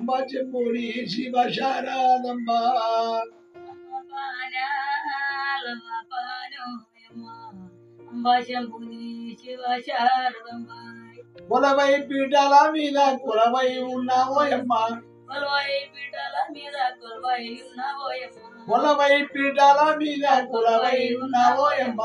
అంబా చెంబూరి శివ శారదంబ కొలవై పీఠాల మీద కొలవై ఉన్నావోయమ్మ కొలవై పీఠాల మీద కొలవై ఉన్నావోయమ్మ కొలవై పీఠాల మీద కొలవై ఉన్నావోయమ్మ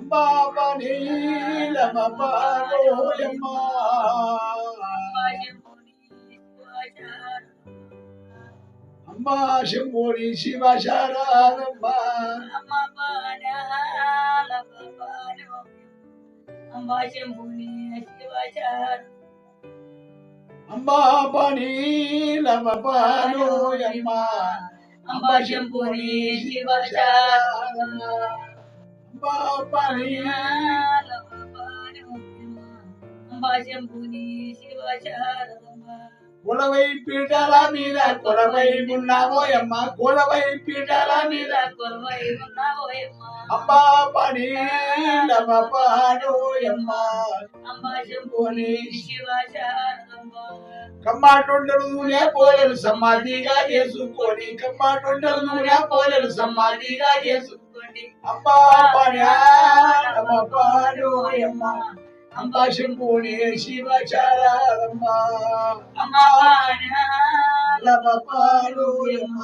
బాబని లమపారోయమ్మ అంబా శంభోని శివ శారదంబ అంబా పని లమపారోయమ్మ అంబా శంభోని శివ శారదంబ అంబా పని కొలవై పీఠాల మీద కొలవై ఉన్నావోయమ్మ కొలవై పీఠాల మీద అంబా పని లమపారోయమ్మ కమ్మాటొండలు నూనె పోలేలు సమాధిగా చేసుకొని కమ్మాటొండలు నూనె పోలేలు సమాధిగా చేసుకొని అంబా పని లమపారోయమ్మ అంబా శంభోని శివ శారదంబ అంబా లమపారోయమ్మ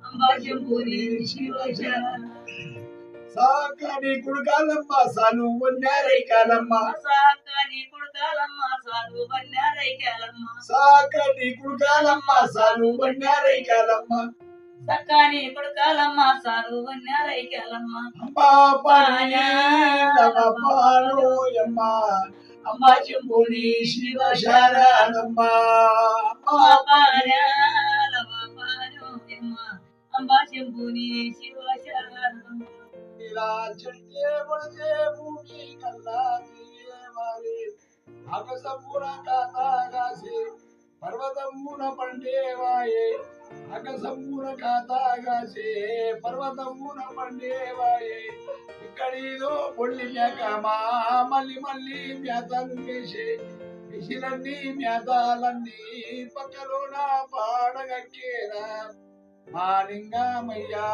అంబా శంభోని శివ శారదంబ సాకని కుడుకాలమ్మ సాలు వన్నారై కాలమ్మ సాకని కుడుకాలమ్మ సాలు వన్నారై కాలమ్మ సాకని కుడుకాలమ్మ సాలు వన్నారై కాలమ్మ సకాని కుడుకాలమ్మ సాలు వన్నారై కాలమ్మ అంబా పని లమపారోయమ్మ అంబా శంభోని శివ శారదంబ అంబా పని లమపారోయమ్మ అంబా శంభోని శివ శారదంబ చెట్టే పడితే భూమి కల్లా తీయవాలి ఆకాశమున కాతాగాసి పర్వతమున పండేవాయే ఆకాశమున కాతాగాసి పర్వతమున పండేవాయే ఇక్కడిదో పొల్లి మేకమా మళ్ళీ మళ్ళీ మేతలు వేసే విసిలన్నీ మేతాలన్నీ పక్కలోన పాడగక్కేరా మాలింగమయ్యా